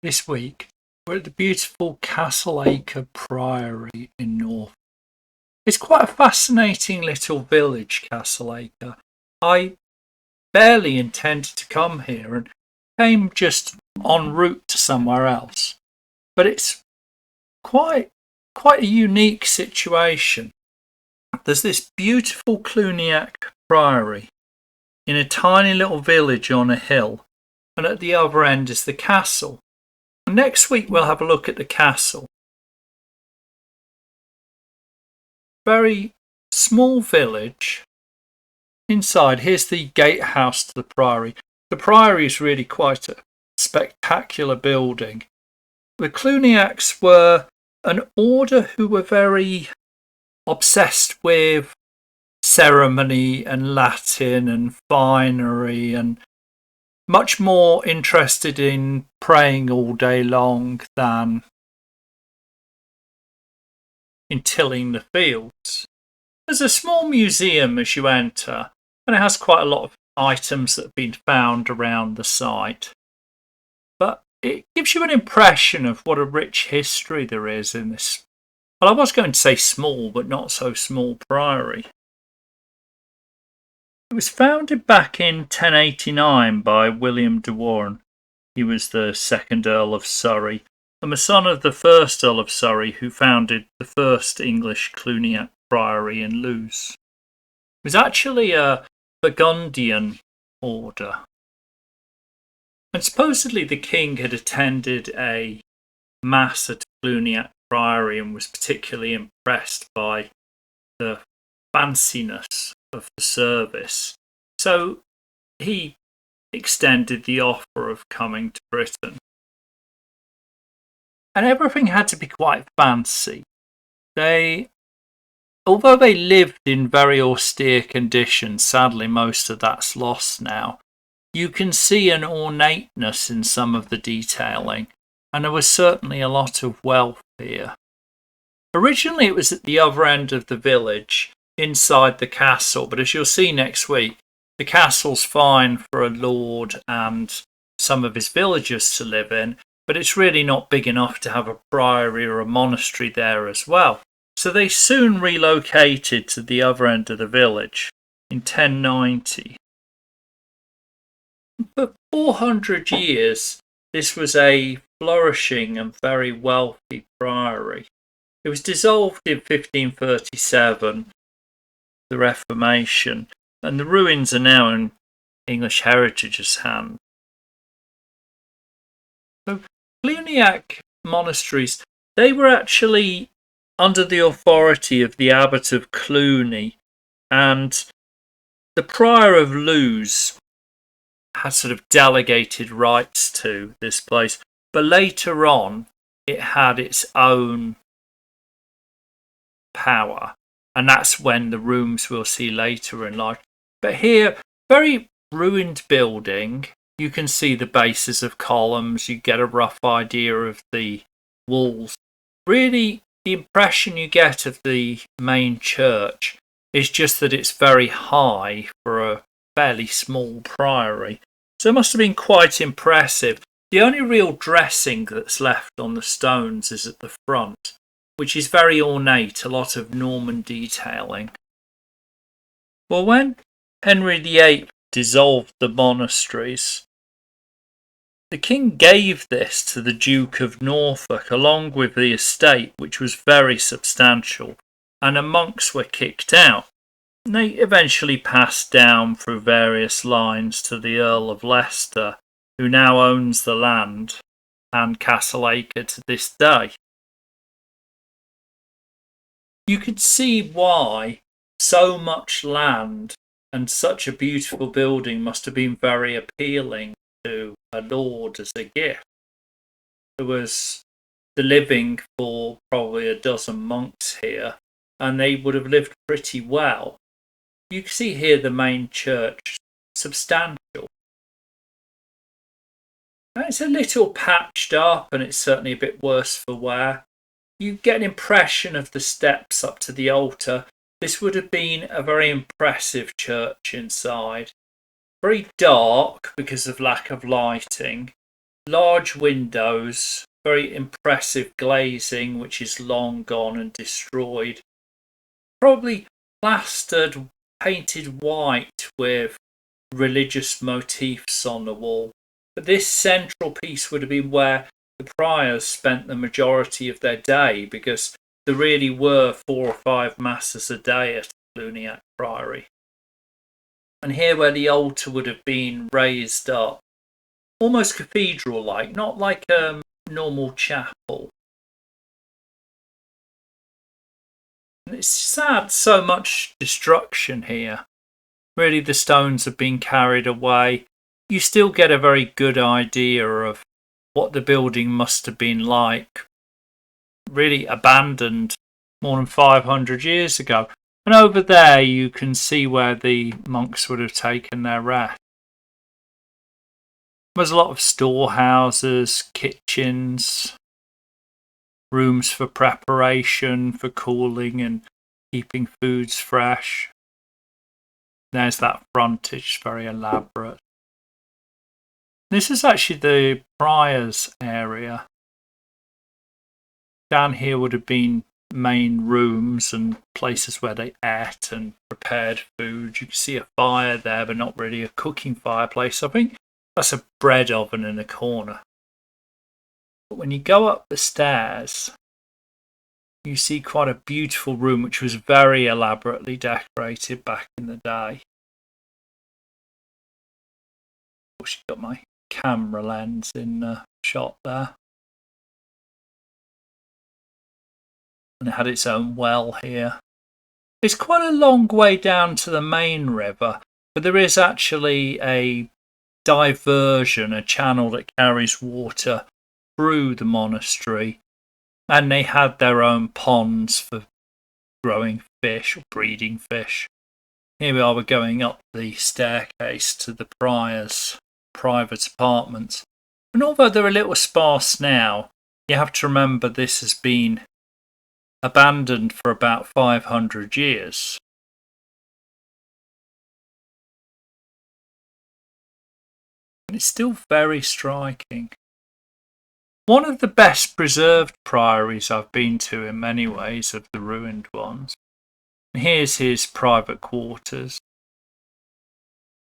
This week, we're at the beautiful Castle Acre Priory in North. It's quite a fascinating little village, Castle Acre. I barely intended to come here and came just en route to somewhere else. But it's quite a unique situation. There's this beautiful Cluniac Priory in a tiny little village on a hill, and at the other end is the castle. Next week we'll have a look at the castle. Very small village. Inside, here's the gatehouse to the priory. The priory is really quite a spectacular building. The Cluniacs were an order who were very obsessed with ceremony and Latin and finery, and much more interested in praying all day long than in tilling the fields. There's a small museum as you enter, and it has quite a lot of items that have been found around the site. But it gives you an impression of what a rich history there is in this, well, I was going to say small, but not so small priory. It was founded back in 1089 by William de Warenne. He was the second Earl of Surrey, and the son of the first Earl of Surrey, who founded the first English Cluniac Priory in Lewes. It was actually a Burgundian order. And supposedly the king had attended a mass at Cluniac Priory and was particularly impressed by the fanciness of the service. So he extended the offer of coming to Britain. And everything had to be quite fancy. Although they lived in very austere conditions, sadly most of that's lost now, you can see an ornateness in some of the detailing, and there was certainly a lot of wealth here. Originally it was at the other end of the village, inside the castle, but as you'll see next week, the castle's fine for a lord and some of his villagers to live in, but it's really not big enough to have a priory or a monastery there as well. So they soon relocated to the other end of the village in 1090. For 400 years, this was a flourishing and very wealthy priory. It was dissolved in 1537, the Reformation, and the ruins are now in English Heritage's hands. So, Cluniac monasteries, they were actually under the authority of the Abbot of Cluny, and the Prior of Lewes had sort of delegated rights to this place, but later on it had its own power, and that's when the rooms we'll see later in life. But here, very ruined building. You can see the bases of columns, you get a rough idea of the walls. Really, the impression you get of the main church is just that it's very high for a fairly small priory. So it must have been quite impressive. The only real dressing that's left on the stones is at the front, which is very ornate, a lot of Norman detailing. Well, when Henry VIII dissolved the monasteries, the king gave this to the Duke of Norfolk along with the estate, which was very substantial, and the monks were kicked out. They eventually passed down through various lines to the Earl of Leicester, who now owns the land and Castle Acre to this day. You could see why so much land and such a beautiful building must have been very appealing to a lord as a gift. There was the living for probably a dozen monks here, and they would have lived pretty well. You can see here the main church, substantial. It's a little patched up, and it's certainly a bit worse for wear. You get an impression of the steps up to the altar. This would have been a very impressive church inside. Very dark because of lack of lighting. large windows, very impressive glazing, which is long gone and destroyed. Probably plastered, painted white with religious motifs on the wall. But this central piece would have been where the priors spent the majority of their day, because there really were 4 or 5 masses a day at Acre Priory. And here where the altar would have been raised up, almost cathedral-like, not like a normal chapel. And it's sad, so much destruction here. Really, the stones have been carried away. You still get a very good idea of what the building must have been like. Really abandoned more than 500 years ago. And over there you can see where the monks would have taken their rest. There's a lot of storehouses, kitchens, rooms for preparation, for cooling and keeping foods fresh. There's that frontage, very elaborate. This is actually the prior's area. Down here would have been main rooms and places where they ate and prepared food. You can see a fire there, but not really a cooking fireplace. I think that's a bread oven in a corner. But when you go up the stairs, you see quite a beautiful room which was very elaborately decorated back in the day. Of course, you've got my camera lens in the shot there. And it had its own well here. It's quite a long way down to the main river, but there is actually a diversion, a channel that carries water through the monastery, and they had their own ponds for growing fish or breeding fish. Here we are, we're going up the staircase to the prior's private apartments. And although they're a little sparse now, you have to remember this has been abandoned for about 500 years. And it's still very striking. One of the best preserved priories I've been to in many ways of the ruined ones. And here's his private quarters.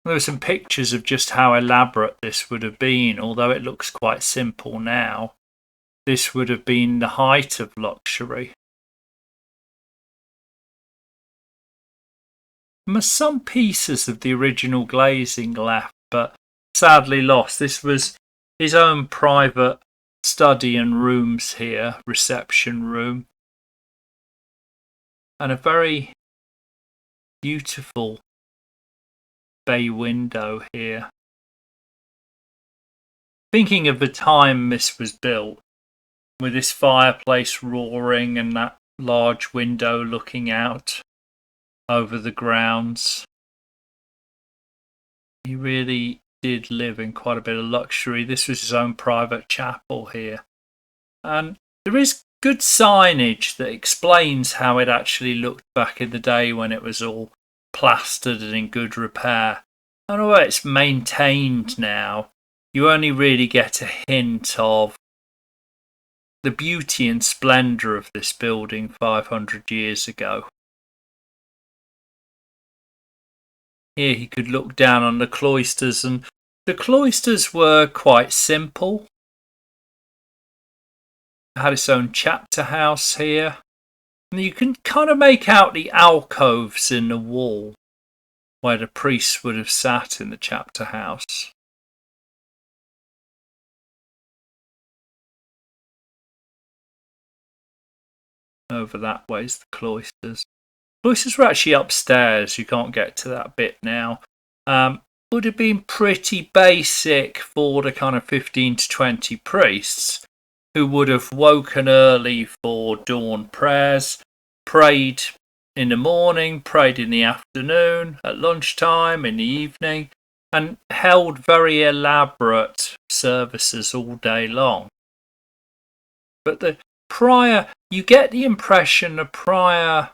There are some pictures of just how elaborate this would have been, although it looks quite simple now. This would have been the height of luxury. There are some pieces of the original glazing left, but sadly lost. This was his own private study and rooms here, reception room, and a very beautiful bay window here. Thinking of the time this was built, with this fireplace roaring and that large window looking out over the grounds, he really did live in quite a bit of luxury. This was his own private chapel here, and there is good signage that explains how it actually looked back in the day when it was all plastered and in good repair. And although it's maintained now, you only really get a hint of the beauty and splendour of this building 500 years ago. Here he could look down on the cloisters, and the cloisters were quite simple. It had its own chapter house here, and you can kind of make out the alcoves in the wall where the priests would have sat in the chapter house. Over that way is the cloisters. Cloisters were actually upstairs. You can't get to that bit now. Would have been pretty basic for the kind of 15 to 20 priests who would have woken early for dawn prayers, prayed in the morning, prayed in the afternoon, at lunchtime, in the evening, and held very elaborate services all day long. But the prior, you get the impression the prior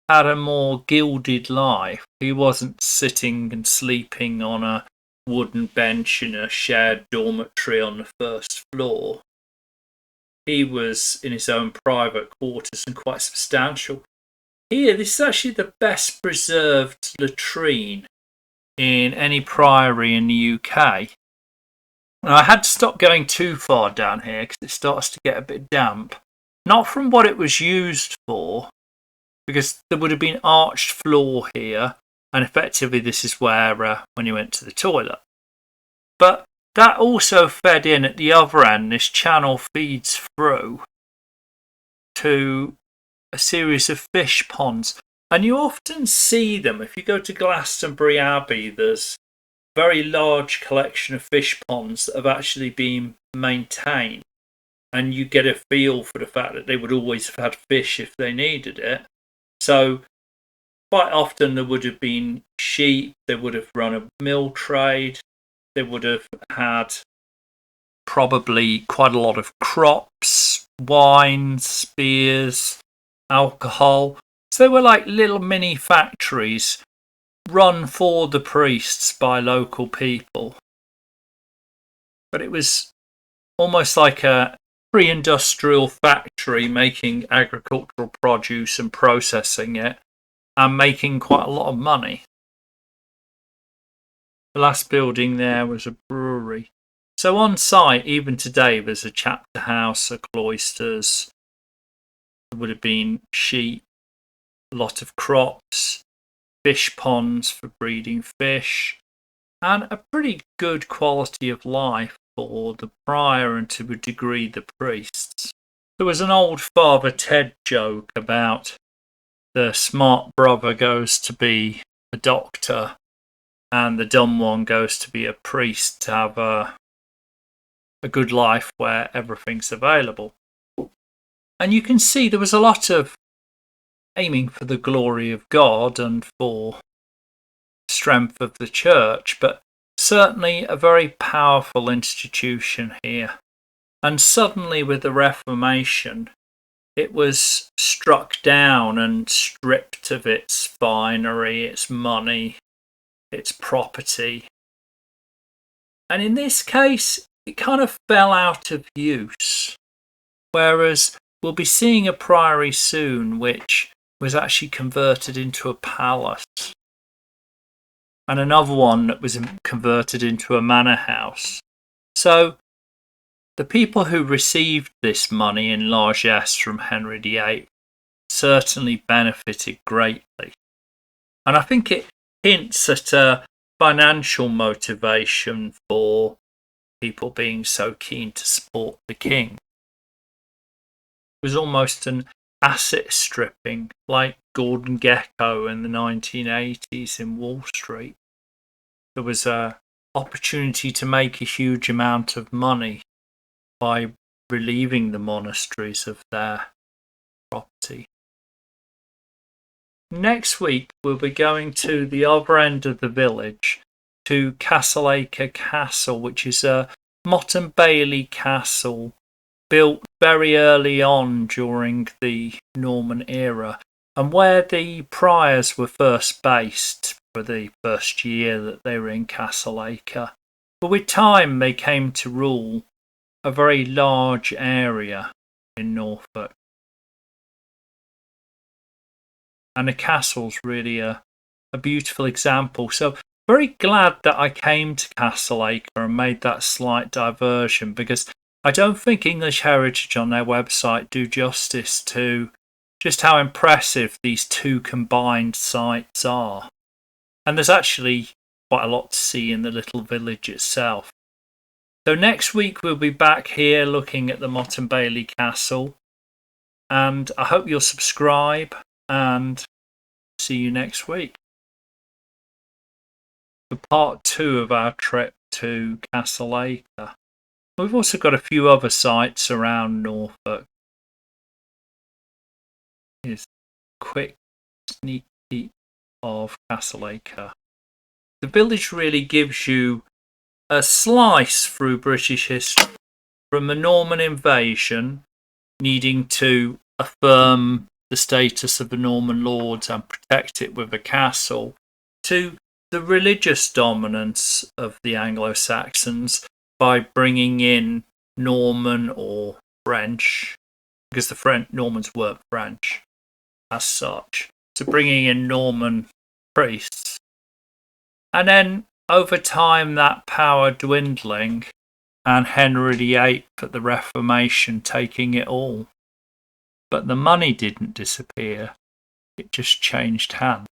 had a more gilded life. He wasn't sitting and sleeping on a wooden bench in a shared dormitory on the first floor. He was in his own private quarters and quite substantial. Here, this is actually the best preserved latrine in any priory in the UK. Now, I had to stop going too far down here because it starts to get a bit damp. Not from what it was used for, because there would have been arched floor here, and effectively this is where when you went to the toilet. But that also fed in at the other end. This channel feeds through to a series of fish ponds, and you often see them. If you go to Glastonbury Abbey, there's a very large collection of fish ponds that have actually been maintained, and you get a feel for the fact that they would always have had fish if they needed it. So quite often there would have been sheep, they would have run a mill trade, they would have had probably quite a lot of crops, wines, beers, alcohol. So they were like little mini factories run for the priests by local people. But it was almost like a pre-industrial factory making agricultural produce and processing it and making quite a lot of money. The last building there was a brewery. So on site, even today, there's a chapter house, a cloisters. There would have been sheep, a lot of crops, fish ponds for breeding fish, and a pretty good quality of life for the prior and to a degree the priests. There was an old Father Ted joke about the smart brother goes to be a doctor and the dumb one goes to be a priest to have a good life where everything's available. And you can see there was a lot of aiming for the glory of God and for strength of the church, but certainly a very powerful institution here. And suddenly with the Reformation, it was struck down and stripped of its finery, its money, its property. And in this case, it kind of fell out of use. Whereas we'll be seeing a priory soon, which was actually converted into a palace. And another one that was converted into a manor house. So the people who received this money in largesse from Henry VIII certainly benefited greatly. And I think it hints at a financial motivation for people being so keen to support the king. It was almost an asset stripping, like Gordon Gekko in the 1980s in Wall Street. There was an opportunity to make a huge amount of money by relieving the monasteries of their property. Next week we'll be going to the other end of the village, to Castle Acre Castle, which is a Motte and Bailey castle built very early on during the Norman era, and where the priors were first based for the first year that they were in Castle Acre. But with time they came to rule a very large area in Norfolk. And the castle's really a beautiful example. So very glad that I came to Castle Acre and made that slight diversion, because I don't think English Heritage on their website do justice to just how impressive these two combined sites are. And there's actually quite a lot to see in the little village itself. So next week we'll be back here looking at the Motte and Bailey Castle. And I hope you'll subscribe and see you next week for part 2 of our trip to Castle Acre. We've also got a few other sites around Norfolk. Here's a quick sneak peek of Castle Acre. The village really gives you a slice through British history, from the Norman invasion, needing to affirm the status of the Norman lords and protect it with a castle, to the religious dominance of the Anglo-Saxons by bringing in Norman or French, because the Normans weren't French as such, so bringing in Norman priests, and then over time that power dwindling, and Henry VIII at the Reformation taking it all. But the money didn't disappear, it just changed hands.